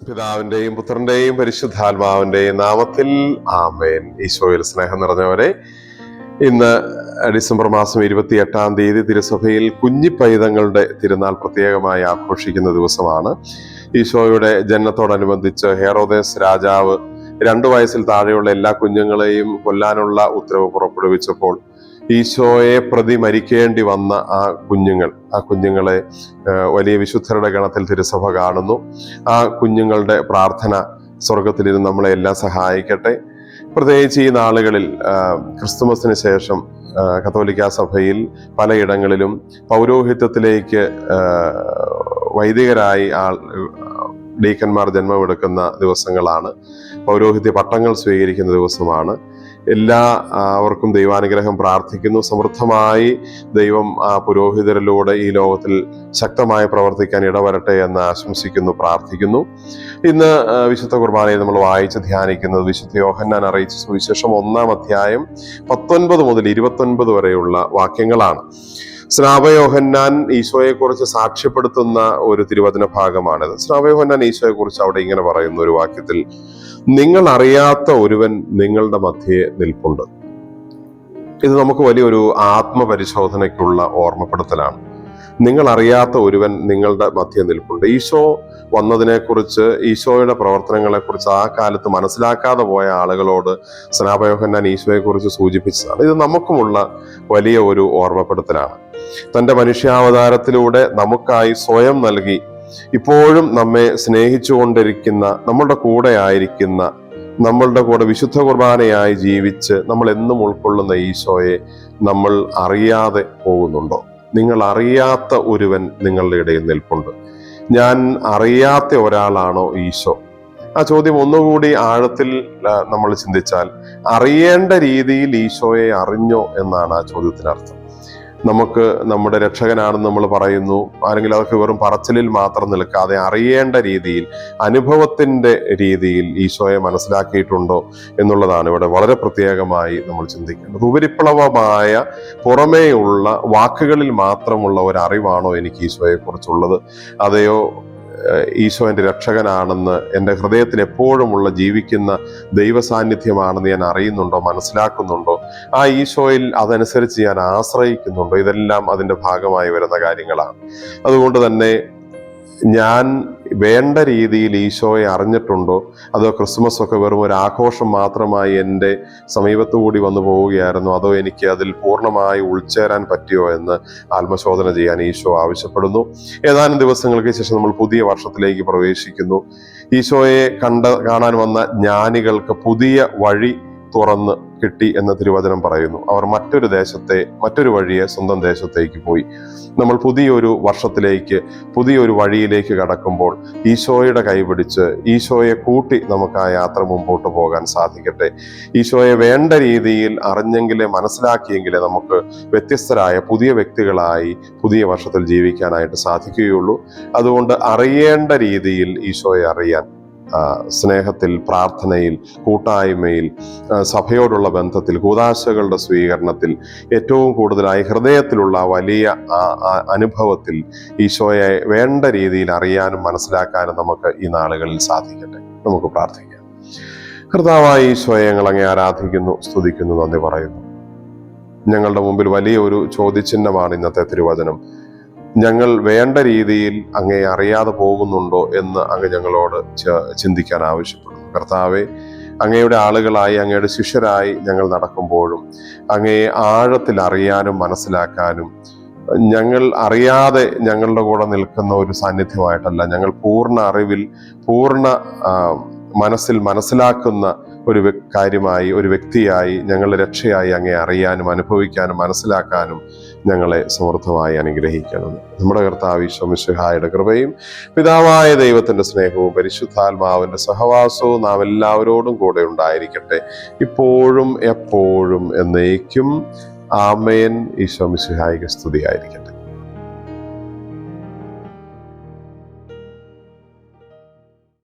പിതാവിന്റെയും പുത്രന്റെയും പരിശുദ്ധാത്മാവിന്റെയും നാമത്തിൽ ആമേൻ. ഈശോയിൽ സ്നേഹം നിറഞ്ഞവരെ, ഇന്ന് ഡിസംബർ മാസം 28 തിരുസഭയിൽ കുഞ്ഞിപ്പൈതങ്ങളുടെ തിരുനാൾ പ്രത്യേകമായി ആഘോഷിക്കുന്ന ദിവസമാണ്. ഈശോയുടെ ജനനത്തോടനുബന്ധിച്ച് ഹെറോദേസ് രാജാവ് 2 വയസ്സിൽ താഴെയുള്ള എല്ലാ കുഞ്ഞുങ്ങളെയും കൊല്ലാനുള്ള ഉത്തരവ് പുറപ്പെടുവിച്ചപ്പോൾ ഈശോയെ പ്രതി മരിക്കേണ്ടി വന്ന ആ കുഞ്ഞുങ്ങളെ വലിയ വിശുദ്ധരുടെ ഗണത്തിൽ തിരുസഭ കാണുന്നു. ആ കുഞ്ഞുങ്ങളുടെ പ്രാർത്ഥന സ്വർഗത്തിലിരുന്ന് നമ്മളെ എല്ലാം സഹായിക്കട്ടെ. പ്രത്യേകിച്ച് ഈ നാളുകളിൽ ക്രിസ്തുമസിന് ശേഷം കത്തോലിക്കാ സഭയിൽ പലയിടങ്ങളിലും പൗരോഹിത്യത്തിലേക്ക് വൈദികരായി ഡീക്കന്മാർ ജന്മമെടുക്കുന്ന ദിവസങ്ങളാണ്. പൗരോഹിത്യ പട്ടങ്ങൾ സ്വീകരിക്കുന്ന ദിവസമാണ്. എല്ലാവർക്കും ദൈവാനുഗ്രഹം പ്രാർത്ഥിക്കുന്നു. സമൃദ്ധമായി ദൈവം ആ പുരോഹിതരിലൂടെ ഈ ലോകത്തിൽ ശക്തമായി പ്രവർത്തിക്കാൻ ഇടവരട്ടെ എന്ന് ആശംസിക്കുന്നു, പ്രാർത്ഥിക്കുന്നു. ഇന്ന് വിശുദ്ധ കുർബാനയിൽ നമ്മൾ വായിച്ച് ധ്യാനിക്കുന്നത് വിശുദ്ധ യോഹന്നാൻ അറിയിച്ച സുവിശേഷം 1-ാം അധ്യായം 19 മുതൽ 29 വരെയുള്ള വാക്യങ്ങളാണ്. സ്നാപക യോഹന്നാൻ ഈശോയെക്കുറിച്ച് സാക്ഷ്യപ്പെടുത്തുന്ന ഒരു തിരുവചന ഭാഗമാണിത്. സ്നാപക യോഹന്നാൻ ഈശോയെക്കുറിച്ച് അവിടെ ഇങ്ങനെ പറയുന്ന ഒരു വാക്യത്തിൽ, നിങ്ങൾ അറിയാത്ത ഒരുവൻ നിങ്ങളുടെ മധ്യേ നിൽപ്പുണ്ട്. ഇത് നമുക്ക് വലിയൊരു ആത്മപരിശോധനയ്ക്കുള്ള ഓർമ്മപ്പെടുത്തലാണ്. നിങ്ങൾ അറിയാത്ത ഒരുവൻ നിങ്ങളുടെ മധ്യേ നിൽപ്പുണ്ട്. ഈശോ വന്നതിനെക്കുറിച്ച്, ഈശോയുടെ പ്രവർത്തനങ്ങളെക്കുറിച്ച് ആ കാലത്ത് മനസ്സിലാക്കാതെ പോയ ആളുകളോട് സ്നാപക യോഹന്നാൻ ഈശോയെക്കുറിച്ച് സൂചിപ്പിച്ചതാണ്. ഇത് നമുക്കുമുള്ള വലിയ ഒരു ഓർമ്മപ്പെടുത്തലാണ്. തന്റെ മനുഷ്യാവതാരത്തിലൂടെ നമുക്കായി സ്വയം നൽകി ഇപ്പോഴും നമ്മെ സ്നേഹിച്ചുകൊണ്ടിരിക്കുന്ന, നമ്മളുടെ കൂടെ ആയിരിക്കുന്ന, നമ്മളുടെ കൂടെ വിശുദ്ധ കുർബാനയായി ജീവിച്ച് നമ്മൾ എന്നും ഉൾക്കൊള്ളുന്ന ഈശോയെ നമ്മൾ അറിയാതെ പോകുന്നുണ്ടോ? നിങ്ങൾ അറിയാത്ത ഒരുവൻ നിങ്ങളുടെ ഇടയിൽ നിൽപ്പുണ്ട്. ഞാൻ അറിയാത്ത ഒരാളാണോ ഈശോ? ആ ചോദ്യം ഒന്നുകൂടി ആഴത്തിൽ നമ്മൾ ചിന്തിച്ചാൽ, അറിയേണ്ട രീതിയിൽ ഈശോയെ അറിഞ്ഞോ എന്നാണ് ആ ചോദ്യത്തിനർത്ഥം. നമുക്ക് നമ്മുടെ രക്ഷകനാണെന്ന് നമ്മൾ പറയുന്നു, അല്ലെങ്കിൽ അതൊക്കെ വെറും പറച്ചിലിൽ മാത്രം നിൽക്കാതെ അറിയേണ്ട രീതിയിൽ, അനുഭവത്തിന്റെ രീതിയിൽ ഈശോയെ മനസ്സിലാക്കിയിട്ടുണ്ടോ എന്നുള്ളതാണ് ഇവിടെ വളരെ പ്രത്യേകമായി നമ്മൾ ചിന്തിക്കേണ്ടത്. ഉപരിപ്ലവമായ പുറമേയുള്ള വാക്കുകളിൽ മാത്രമുള്ള ഒരു അറിവാണോ എനിക്ക് ഈശോയെ കുറിച്ചുള്ളത്? അതെയോ ഈശോ എൻ്റെ രക്ഷകനാണെന്ന്, എൻ്റെ ഹൃദയത്തിൽ എപ്പോഴുമുള്ള ജീവിക്കുന്ന ദൈവസാന്നിധ്യമാണെന്ന് ഞാൻ അറിയുന്നുണ്ടോ, മനസ്സിലാക്കുന്നുണ്ടോ? ആ ഈശോയിൽ അതനുസരിച്ച് ഞാൻ ആശ്രയിക്കുന്നുണ്ടോ? ഇതെല്ലാം അതിൻ്റെ ഭാഗമായി വരുന്ന കാര്യങ്ങളാണ്. അതുകൊണ്ട് തന്നെ ഞാൻ വേണ്ട രീതിയിൽ ഈശോയെ അറിഞ്ഞിട്ടുണ്ടോ? അതോ ക്രിസ്മസ് ഒക്കെ വെറും ഒരു ആഘോഷം മാത്രമായി എൻ്റെ സമീപത്തുകൂടി വന്നു പോവുകയായിരുന്നു? അതോ എനിക്ക് അതിൽ പൂർണ്ണമായി ഉൾച്ചേരാൻ പറ്റിയോ എന്ന് ആത്മശോധന ചെയ്യാൻ ഈശോ ആവശ്യപ്പെടുന്നു. ഏതാനും ദിവസങ്ങൾക്ക് ശേഷം നമ്മൾ പുതിയ വർഷത്തിലേക്ക് പ്രവേശിക്കുന്നു. ഈശോയെ കാണാൻ വന്ന ജ്ഞാനികൾക്ക് പുതിയ വഴി തുറന്ന് കിട്ടി എന്ന് തിരുവചനം പറയുന്നു. അവർ മറ്റൊരു വഴിയെ സ്വന്തം ദേശത്തേക്ക് പോയി. നമ്മൾ പുതിയൊരു വർഷത്തിലേക്ക്, പുതിയൊരു വഴിയിലേക്ക് കടക്കുമ്പോൾ ഈശോയുടെ കൈപിടിച്ച് ഈശോയെ കൂട്ടി നമുക്ക് ആ യാത്ര മുമ്പോട്ട് പോകാൻ സാധിക്കട്ടെ. ഈശോയെ വേണ്ട രീതിയിൽ അറിഞ്ഞെങ്കിലേ, മനസ്സിലാക്കിയെങ്കിലേ നമുക്ക് വ്യത്യസ്തരായ പുതിയ വ്യക്തികളായി പുതിയ വർഷത്തിൽ ജീവിക്കാനായിട്ട് സാധിക്കുകയുള്ളൂ. അതുകൊണ്ട് അറിയേണ്ട രീതിയിൽ ഈശോയെ അറിയാൻ, സ്നേഹത്തിൽ, പ്രാർത്ഥനയിൽ, കൂട്ടായ്മയിൽ, സഭയോടുള്ള ബന്ധത്തിൽ, കൂദാശകളുടെ സ്വീകരണത്തിൽ, ഏറ്റവും കൂടുതലായി ഹൃദയത്തിലുള്ള വലിയ അനുഭവത്തിൽ ഈശോയെ വേണ്ട രീതിയിൽ അറിയാനും മനസ്സിലാക്കാനും നമുക്ക് ഈ നാളുകളിൽ സാധിക്കട്ടെ. നമുക്ക് പ്രാർത്ഥിക്കാം. കർത്താവായ ഈശോയെ, ഞങ്ങൾ അങ്ങേ ആരാധിക്കുന്നു, സ്തുതിക്കുന്നു, നന്ദി പറയുന്നു. ഞങ്ങളുടെ മുമ്പിൽ വലിയൊരു ചോദ്യചിഹ്നമാണ് ഇന്നത്തെ തിരുവചനം. ഞങ്ങൾ വേണ്ട രീതിയിൽ അങ്ങേ അറിയാതെ പോകുന്നുണ്ടോ എന്ന് അങ്ങ് ഞങ്ങളോട് ചിന്തിക്കാൻ ആവശ്യപ്പെടുന്നു. കർത്താവെ, അങ്ങയുടെ ആളുകളായി, അങ്ങയുടെ ശിഷ്യരായി ഞങ്ങൾ നടക്കുമ്പോഴും അങ്ങയെ ആഴത്തിൽ അറിയാനും മനസ്സിലാക്കാനും, ഞങ്ങൾ അറിയാതെ ഞങ്ങളുടെ കൂടെ നിൽക്കുന്ന ഒരു സാന്നിധ്യമായിട്ടല്ല, ഞങ്ങൾ പൂർണ്ണ അറിവിൽ, പൂർണ്ണ മനസ്സിൽ മനസ്സിലാക്കുന്ന ഒരു കാര്യമായി, ഒരു വ്യക്തിയായി, ഞങ്ങളുടെ രക്ഷയായി അങ്ങേ അറിയാനും അനുഭവിക്കാനും മനസ്സിലാക്കാനും ഞങ്ങളെ സമൃദ്ധമായി അനുഗ്രഹിക്കണം. നമ്മുടെ കർത്താവ് ഈശോ മിശിഹായുടെ കൃപയും പിതാവായ ദൈവത്തിന്റെ സ്നേഹവും പരിശുദ്ധാത്മാവിന്റെ സഹവാസവും നാം എല്ലാവരോടും കൂടെ ഉണ്ടായിരിക്കട്ടെ, ഇപ്പോഴും എപ്പോഴും എന്നേക്കും. ആമേൻ. ഈശോ മിശിഹായ്ക്ക് സ്തുതിയായിരിക്കട്ടെ.